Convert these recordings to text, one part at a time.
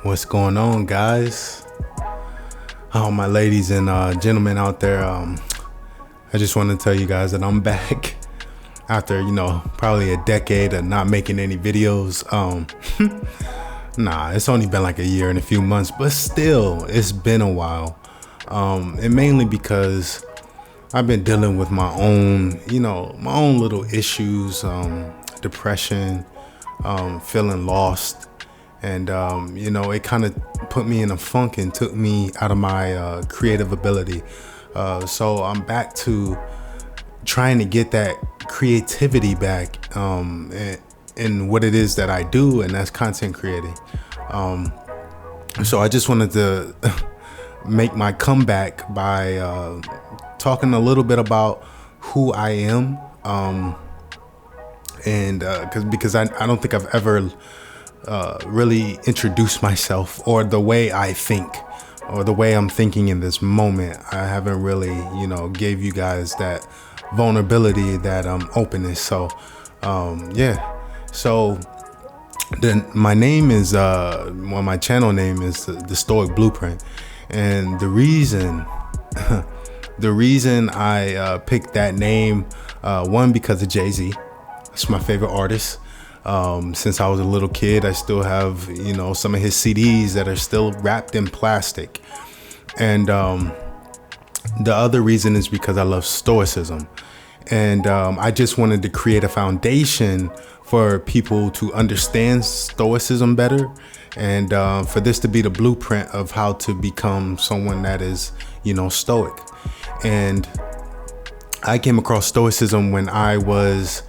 What's going on, guys? All my ladies and gentlemen out there, I just want to tell you guys that I'm back after, probably a decade of not making any videos. It's only been like a year and a few months, but still, it's been a while. And mainly because I've been dealing with my own little issues, depression, feeling lost. And, it kind of put me in a funk and took me out of my creative ability. So I'm back to trying to get that creativity back in what it is that I do, and that's content creating. So I just wanted to make my comeback by talking a little bit about who I am. Because I don't think I've ever really introduce myself, or the way I think, or the way I'm thinking in this moment. I haven't really, gave you guys that vulnerability, that openness. So, So then my name is, my channel name is the Stoic Blueprint, and the reason, I picked that name, one, because of Jay-Z. It's my favorite artist. Since I was a little kid, I still have, some of his CDs that are still wrapped in plastic. And the other reason is because I love Stoicism. And I just wanted to create a foundation for people to understand Stoicism better. And for this to be the blueprint of how to become someone that is, Stoic. And I came across Stoicism when I was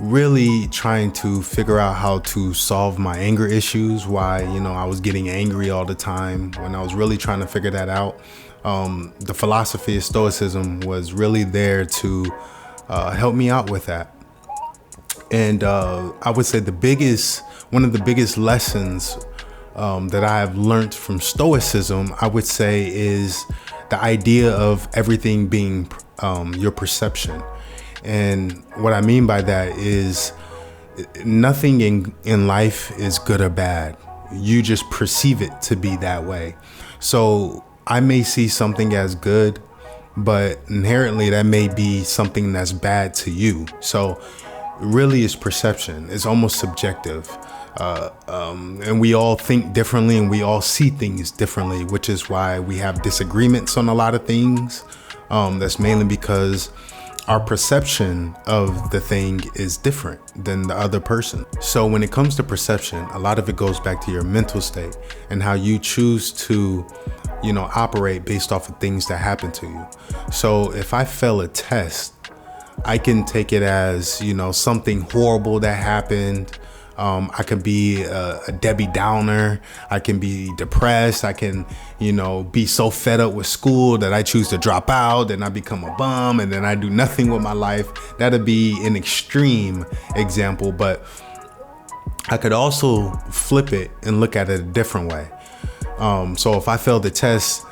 really trying to figure out how to solve my anger issues, why, I was getting angry all the time. When I was really trying to figure that out, the philosophy of Stoicism was really there to help me out with that. And I would say one of the biggest lessons that I have learned from Stoicism, I would say, is the idea of everything being your perception. And what I mean by that is nothing in life is good or bad. You just perceive it to be that way. So I may see something as good, but inherently that may be something that's bad to you. So really it's perception. It's almost subjective. And we all think differently, and we all see things differently, which is why we have disagreements on a lot of things. That's mainly because our perception of the thing is different than the other person. So when it comes to perception, a lot of it goes back to your mental state and how you choose to, operate based off of things that happen to you. So if I fail a test, I can take it as, something horrible that happened. I can be a Debbie Downer. I can be depressed. I can, be so fed up with school that I choose to drop out, and I become a bum, and then I do nothing with my life. That'd be an extreme example, but I could also flip it and look at it a different way. So if I fail the test,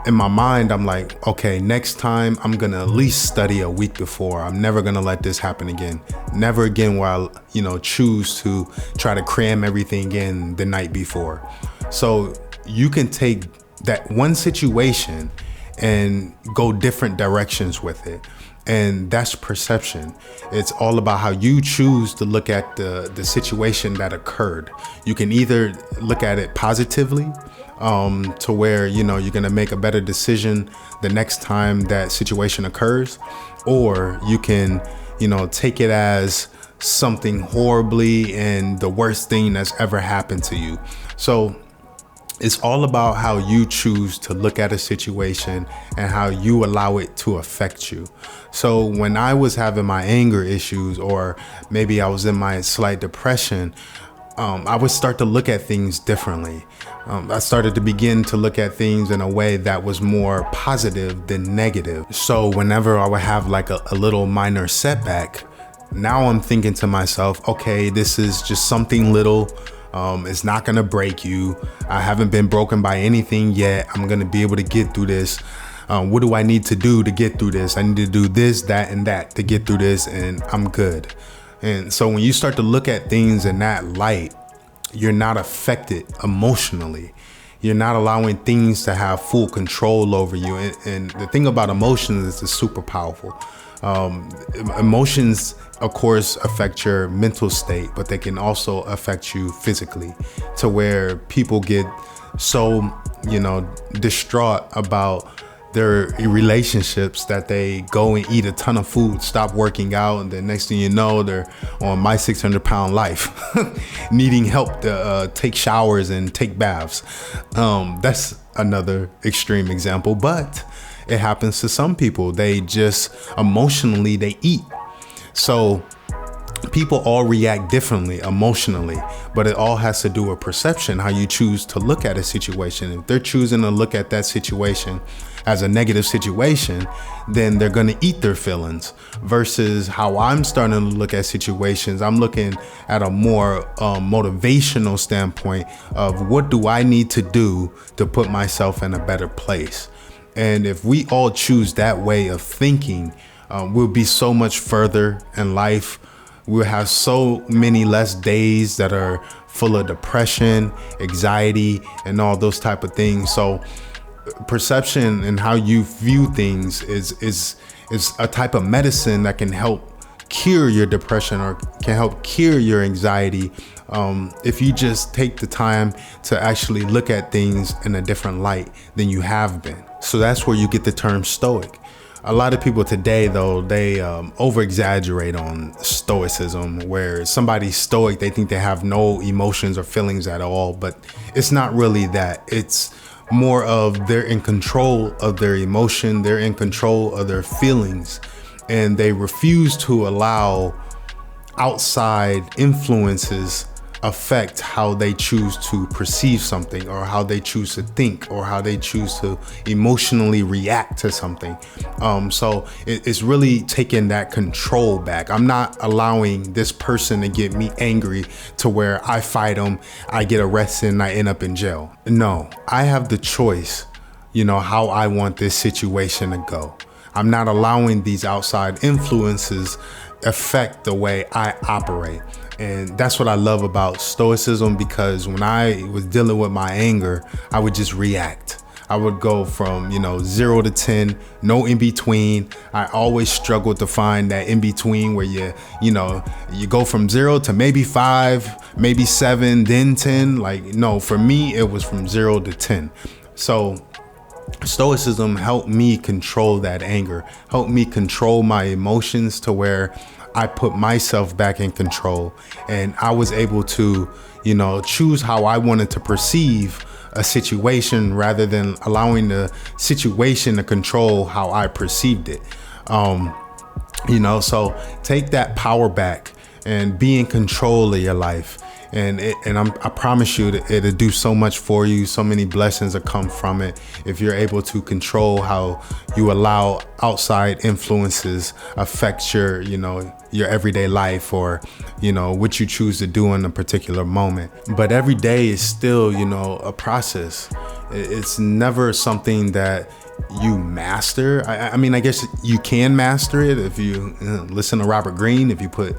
in my mind, I'm like, okay, next time I'm gonna at least study a week before. I'm never gonna let this happen again. Never again will I, choose to try to cram everything in the night before. So you can take that one situation and go different directions with it. And that's perception. It's all about how you choose to look at the situation that occurred. You can either look at it positively, to where, you're going to make a better decision the next time that situation occurs, or you can, take it as something horribly and the worst thing that's ever happened to you. So it's all about how you choose to look at a situation and how you allow it to affect you. So when I was having my anger issues, or maybe I was in my slight depression, I would start to look at things differently. I started to begin to look at things in a way that was more positive than negative. So whenever I would have like a little minor setback, now I'm thinking to myself, okay, this is just something little. It's not gonna break you. I haven't been broken by anything yet. I'm gonna be able to get through this. What do I need to do to get through this? I need to do this, that, and that to get through this, and I'm good. And so when you start to look at things in that light, you're not affected emotionally. You're not allowing things to have full control over you. And the thing about emotions is it's super powerful. Emotions, of course, affect your mental state, but they can also affect you physically, to where people get so, distraught about their relationships that they go and eat a ton of food, stop working out, and then next thing you know, they're on My 600 Pound Life, needing help to take showers and take baths. That's another extreme example, but it happens to some people. They just emotionally, they eat. So people all react differently emotionally, but it all has to do with perception, how you choose to look at a situation. If they're choosing to look at that situation as a negative situation, then they're going to eat their feelings, versus how I'm starting to look at situations. I'm looking at a more motivational standpoint of what do I need to do to put myself in a better place. And if we all choose that way of thinking, we'll be so much further in life. We'll have so many less days that are full of depression, anxiety, and all those type of things. So perception and how you view things is a type of medicine that can help cure your depression or can help cure your anxiety, if you just take the time to actually look at things in a different light than you have been. So that's where you get the term stoic. A lot of people today, though, they over exaggerate on stoicism, where somebody's stoic, they think they have no emotions or feelings at all, but it's not really that. It's more of they're in control of their emotion, they're in control of their feelings, and they refuse to allow outside influences affect how they choose to perceive something, or how they choose to think, or how they choose to emotionally react to something. So it's really taking that control back. I'm not allowing this person to get me angry to where I fight them, I get arrested, and I end up in jail. No, I have the choice, how I want this situation to go. I'm not allowing these outside influences affect the way I operate. And that's what I love about stoicism, because when I was dealing with my anger, I would just react. I would go from, 0 to 10, no in between. I always struggled to find that in between where you go from 0 to maybe 5, maybe 7, then 10. No, for me, it was from 0 to 10. So stoicism helped me control that anger, helped me control my emotions to where I put myself back in control, and I was able to, choose how I wanted to perceive a situation rather than allowing the situation to control how I perceived it. So take that power back and be in control of your life. And I promise you that it'll do so much for you. So many blessings that come from it if you're able to control how you allow outside influences affect your everyday life, or what you choose to do in a particular moment. But every day is still a process. It's never something that you master. I mean, I guess you can master it if you listen to Robert Greene. If you put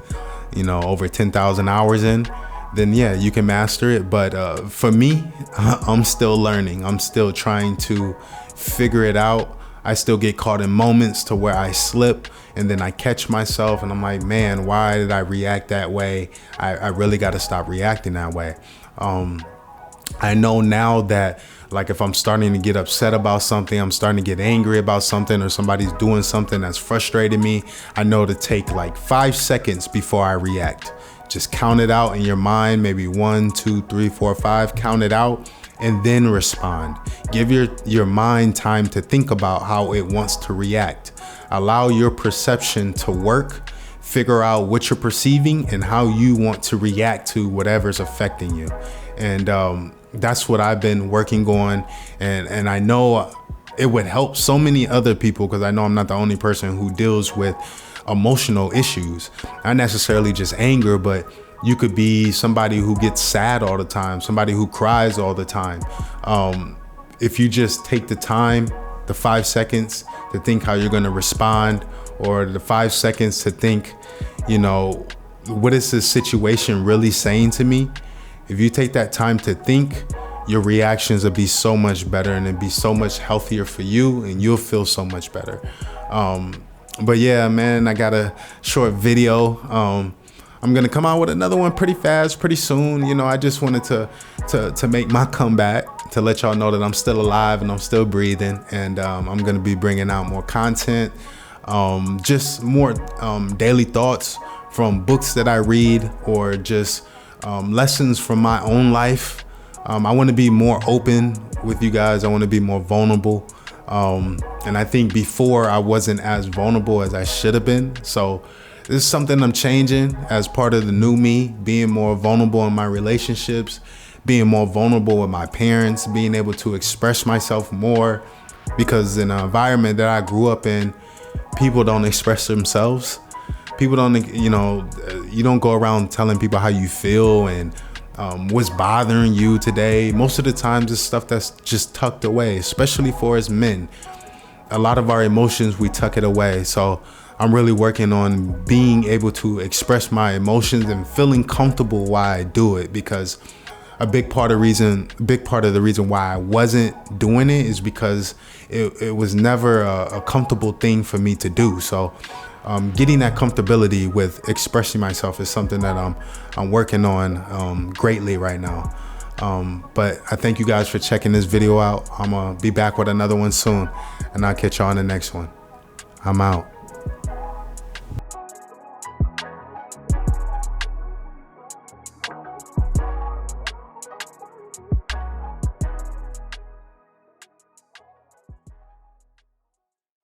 over 10,000 hours in, then yeah, you can master it. But for me, I'm still learning. I'm still trying to figure it out. I still get caught in moments to where I slip, and then I catch myself and I'm like, man, why did I react that way? I really got to stop reacting that way. I know now that, like, if I'm starting to get upset about something, I'm starting to get angry about something, or somebody's doing something that's frustrating me, I know to take like 5 seconds before I react. Just count it out in your mind, maybe 1, 2, 3, 4, 5, count it out, and then respond. Give your mind time to think about how it wants to react. Allow your perception to work. Figure out what you're perceiving and how you want to react to whatever's affecting you. And that's what I've been working on. And I know it would help so many other people, because I know I'm not the only person who deals with emotional issues, not necessarily just anger, but you could be somebody who gets sad all the time, somebody who cries all the time. If you just take the time, the 5 seconds to think how you're going to respond, or the 5 seconds to think, what is this situation really saying to me? If you take that time to think, your reactions will be so much better and it'll be so much healthier for you and you'll feel so much better. But yeah, man, I got a short video. I'm gonna come out with another one pretty fast, pretty soon. You know, I just wanted to make my comeback, to let y'all know that I'm still alive and I'm still breathing, and I'm gonna be bringing out more content, just more daily thoughts from books that I read, or just lessons from my own life. I want to be more open with you guys. I want to be more vulnerable. And I think before I wasn't as vulnerable as I should have been. So this is something I'm changing as part of the new me, being more vulnerable in my relationships, being more vulnerable with my parents, being able to express myself more, because in an environment that I grew up in, people don't express themselves. People don't, you don't go around telling people how you feel and what's bothering you today. Most of the times it's stuff that's just tucked away, especially for us men. A lot of our emotions, we tuck it away. So I'm really working on being able to express my emotions and feeling comfortable while I do it, because a big part of the reason why I wasn't doing it is because it was never a comfortable thing for me to do. So getting that comfortability with expressing myself is something that I'm working on greatly right now. But I thank you guys for checking this video out. I'm gonna be back with another one soon, and I'll catch you on the next one. I'm out.